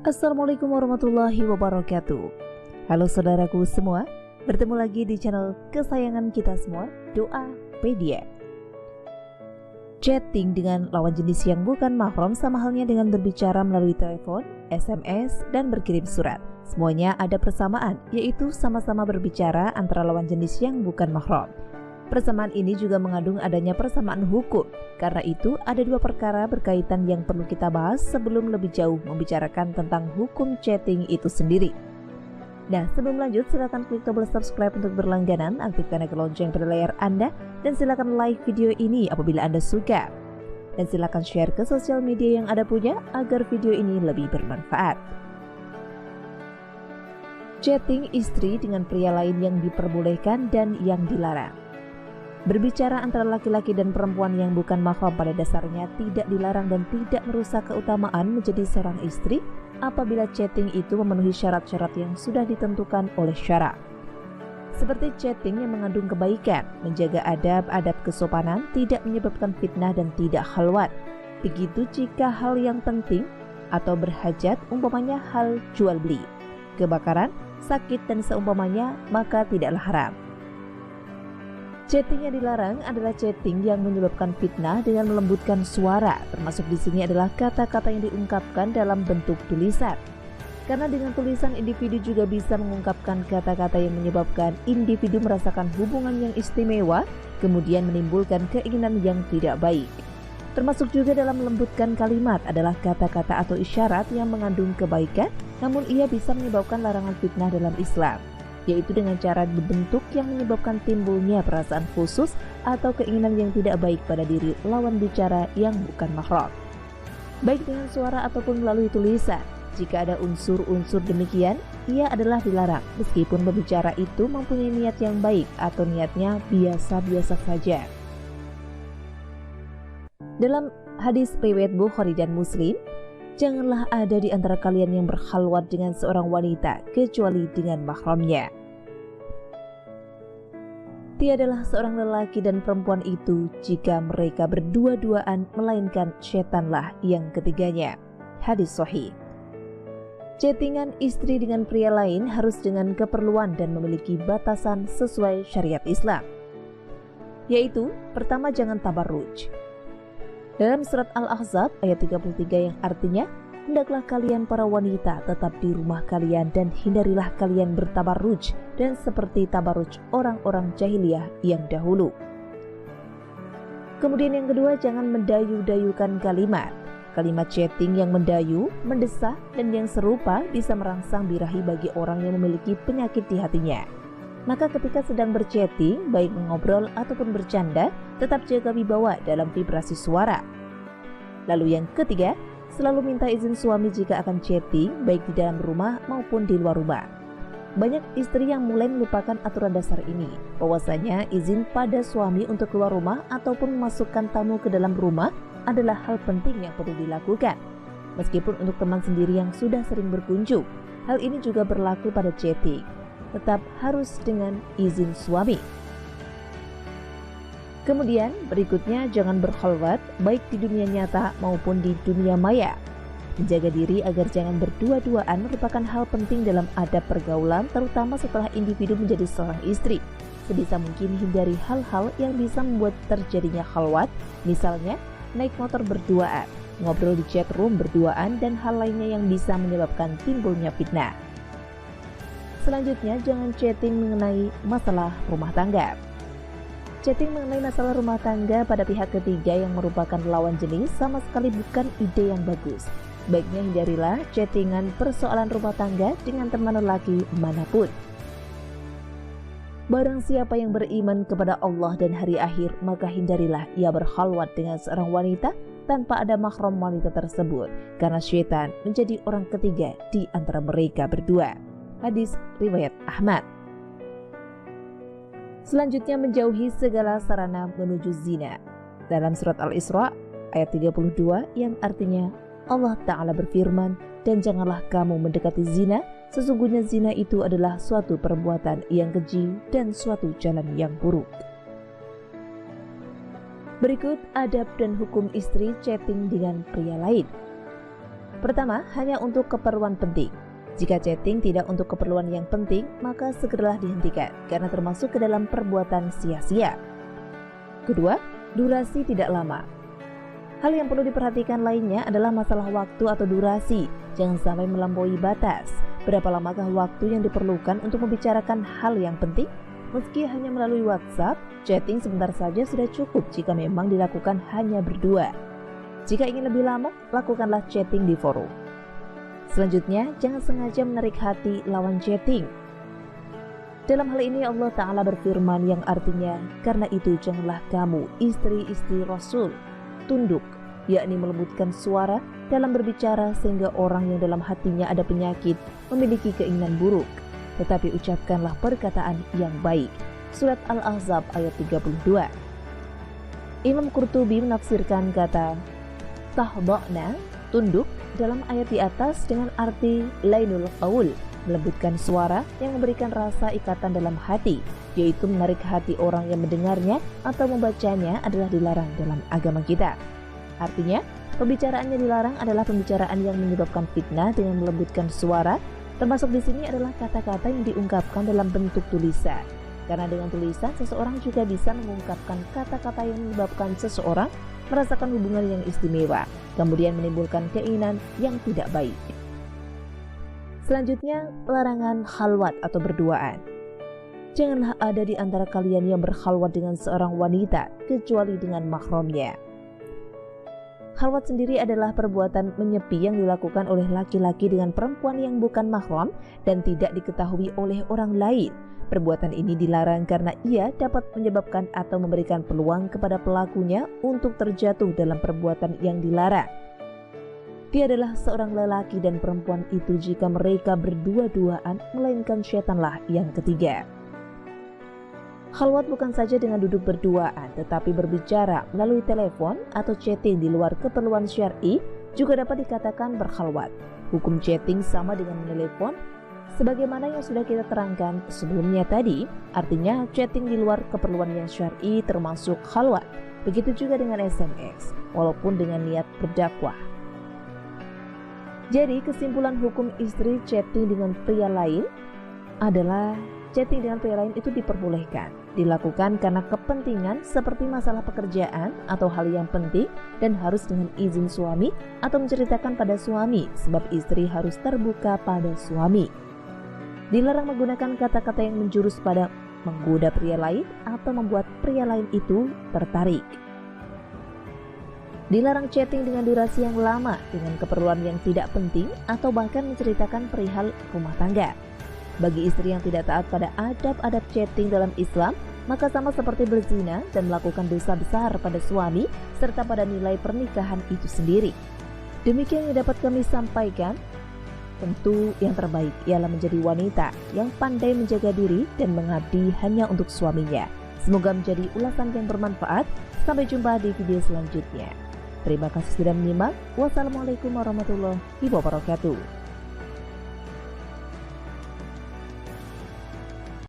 Assalamualaikum warahmatullahi wabarakatuh. Halo saudaraku semua, bertemu lagi di channel kesayangan kita semua, Doapedia. Chatting dengan lawan jenis yang bukan mahram sama halnya dengan berbicara melalui telepon, SMS, dan berkirim surat. Semuanya ada persamaan, yaitu sama-sama berbicara antara lawan jenis yang bukan mahram. Persamaan ini juga mengandung adanya persamaan hukum. Karena itu, ada dua perkara berkaitan yang perlu kita bahas sebelum lebih jauh membicarakan tentang hukum chatting itu sendiri. Nah, sebelum lanjut, silakan klik tombol subscribe untuk berlangganan, aktifkan icon lonceng pada layar Anda, dan silakan like video ini apabila Anda suka. Dan silakan share ke sosial media yang Anda punya agar video ini lebih bermanfaat. Chatting istri dengan pria lain yang diperbolehkan dan yang dilarang. Berbicara antara laki-laki dan perempuan yang bukan mahram pada dasarnya tidak dilarang dan tidak merusak keutamaan menjadi seorang istri apabila chatting itu memenuhi syarat-syarat yang sudah ditentukan oleh syara. Seperti chatting yang mengandung kebaikan, menjaga adab-adab kesopanan, tidak menyebabkan fitnah dan tidak khalwat. Begitu jika hal yang penting atau berhajat, umpamanya hal jual beli, kebakaran, sakit dan seumpamanya, maka tidaklah haram. Chatting yang dilarang adalah chatting yang menyebabkan fitnah dengan melembutkan suara, termasuk di sini adalah kata-kata yang diungkapkan dalam bentuk tulisan. Karena dengan tulisan individu juga bisa mengungkapkan kata-kata yang menyebabkan individu merasakan hubungan yang istimewa, kemudian menimbulkan keinginan yang tidak baik. Termasuk juga dalam melembutkan kalimat adalah kata-kata atau isyarat yang mengandung kebaikan, namun ia bisa menyebabkan larangan fitnah dalam Islam, yaitu dengan cara dibentuk yang menyebabkan timbulnya perasaan khusus atau keinginan yang tidak baik pada diri lawan bicara yang bukan mahram. Baik dengan suara ataupun melalui tulisan, jika ada unsur-unsur demikian, ia adalah dilarang meskipun berbicara itu mempunyai niat yang baik atau niatnya biasa-biasa saja. Dalam hadis riwayat Bukhari dan Muslim, janganlah ada di antara kalian yang berkhalwat dengan seorang wanita kecuali dengan mahramnya. Tiadalah seorang lelaki dan perempuan itu jika mereka berdua-duaan, melainkan setanlah yang ketiganya. Hadis sahih. Chattingan istri dengan pria lain harus dengan keperluan dan memiliki batasan sesuai syariat Islam. Yaitu, pertama, jangan tabarruj. Dalam surat Al-Ahzab ayat 33 yang artinya, hendaklah kalian para wanita tetap di rumah kalian dan hindarilah kalian bertabarruj dan seperti tabarruj orang-orang jahiliyah yang dahulu. Kemudian yang kedua, jangan mendayu-dayukan kalimat. Kalimat chatting yang mendayu, mendesah, dan yang serupa bisa merangsang birahi bagi orang yang memiliki penyakit di hatinya. Maka ketika sedang berchatting, baik mengobrol ataupun bercanda, tetap jaga wibawa dalam vibrasi suara. Lalu yang ketiga, selalu minta izin suami jika akan chatting, baik di dalam rumah maupun di luar rumah. Banyak istri yang mulai melupakan aturan dasar ini, bahwasanya izin pada suami untuk keluar rumah ataupun memasukkan tamu ke dalam rumah adalah hal penting yang perlu dilakukan. Meskipun untuk teman sendiri yang sudah sering berkunjung, hal ini juga berlaku pada chatting. Tetap harus dengan izin suami. Kemudian berikutnya, jangan berkhalwat baik di dunia nyata maupun di dunia maya. Menjaga diri agar jangan berdua-duaan merupakan hal penting dalam adab pergaulan, terutama setelah individu menjadi seorang istri. Sebisa mungkin hindari hal-hal yang bisa membuat terjadinya khalwat, misalnya naik motor berduaan, ngobrol di chat room berduaan, dan hal lainnya yang bisa menyebabkan timbulnya fitnah. Selanjutnya, jangan chatting mengenai masalah rumah tangga. Chatting mengenai masalah rumah tangga pada pihak ketiga yang merupakan lawan jenis sama sekali bukan ide yang bagus. Baiknya hindarilah chattingan persoalan rumah tangga dengan teman lelaki manapun. Barang siapa yang beriman kepada Allah dan hari akhir, maka hindarilah ia berkhalwat dengan seorang wanita tanpa ada mahram wanita tersebut, karena syaitan menjadi orang ketiga di antara mereka berdua. Hadis riwayat Ahmad. Selanjutnya, menjauhi segala sarana menuju zina. Dalam surat Al-Isra ayat 32 yang artinya Allah Ta'ala berfirman, dan janganlah kamu mendekati zina, sesungguhnya zina itu adalah suatu perbuatan yang keji dan suatu jalan yang buruk. Berikut adab dan hukum istri chatting dengan pria lain. Pertama, hanya untuk keperluan penting. Jika chatting tidak untuk keperluan yang penting, maka segeralah dihentikan karena termasuk ke dalam perbuatan sia-sia. Kedua, durasi tidak lama. Hal yang perlu diperhatikan lainnya adalah masalah waktu atau durasi. Jangan sampai melampaui batas. Berapa lamakah waktu yang diperlukan untuk membicarakan hal yang penting? Meski hanya melalui WhatsApp, chatting sebentar saja sudah cukup jika memang dilakukan hanya berdua. Jika ingin lebih lama, lakukanlah chatting di forum. Selanjutnya, jangan sengaja menarik hati lawan chatting. Dalam hal ini Allah Ta'ala berfirman yang artinya, karena itu janganlah kamu, istri-istri Rasul, tunduk, yakni melembutkan suara dalam berbicara sehingga orang yang dalam hatinya ada penyakit memiliki keinginan buruk. Tetapi ucapkanlah perkataan yang baik. Surat Al-Ahzab ayat 32. Imam Qurtubi menafsirkan kata tahda'na, tunduk, dalam ayat di atas dengan arti lainul qaul, melembutkan suara yang memberikan rasa ikatan dalam hati, yaitu menarik hati orang yang mendengarnya atau membacanya adalah dilarang dalam agama kita. Artinya, pembicaraannya dilarang adalah pembicaraan yang menyebabkan fitnah dengan melembutkan suara. Termasuk di sini adalah kata-kata yang diungkapkan dalam bentuk tulisan. Karena dengan tulisan, seseorang juga bisa mengungkapkan kata-kata yang menyebabkan seseorang merasakan hubungan yang istimewa, kemudian menimbulkan keinginan yang tidak baik. Selanjutnya, larangan khalwat atau berduaan. Janganlah ada di antara kalian yang berkhalwat dengan seorang wanita, kecuali dengan mahramnya. Khalwat sendiri adalah perbuatan menyepi yang dilakukan oleh laki-laki dengan perempuan yang bukan mahram dan tidak diketahui oleh orang lain. Perbuatan ini dilarang karena ia dapat menyebabkan atau memberikan peluang kepada pelakunya untuk terjatuh dalam perbuatan yang dilarang. Dia adalah seorang lelaki dan perempuan itu jika mereka berdua-duaan, melainkan syaitanlah yang ketiga. Khalwat bukan saja dengan duduk berduaan, tetapi berbicara melalui telepon atau chatting di luar keperluan syar'i juga dapat dikatakan berkhalwat. Hukum chatting sama dengan menelepon, sebagaimana yang sudah kita terangkan sebelumnya tadi, artinya chatting di luar keperluan yang syar'i termasuk khalwat. Begitu juga dengan SMS, walaupun dengan niat berdakwah. Jadi kesimpulan hukum istri chatting dengan pria lain adalah chatting dengan pria lain itu diperbolehkan, dilakukan karena kepentingan seperti masalah pekerjaan atau hal yang penting dan harus dengan izin suami atau menceritakan pada suami sebab istri harus terbuka pada suami. Dilarang menggunakan kata-kata yang menjurus pada menggoda pria lain atau membuat pria lain itu tertarik. Dilarang chatting dengan durasi yang lama dengan keperluan yang tidak penting atau bahkan menceritakan perihal rumah tangga. Bagi istri yang tidak taat pada adab-adab chatting dalam Islam, maka sama seperti berzina dan melakukan dosa besar pada suami serta pada nilai pernikahan itu sendiri. Demikian yang dapat kami sampaikan. Tentu yang terbaik ialah menjadi wanita yang pandai menjaga diri dan mengabdi hanya untuk suaminya. Semoga menjadi ulasan yang bermanfaat. Sampai jumpa di video selanjutnya. Terima kasih sudah menyimak. Wassalamualaikum warahmatullahi wabarakatuh.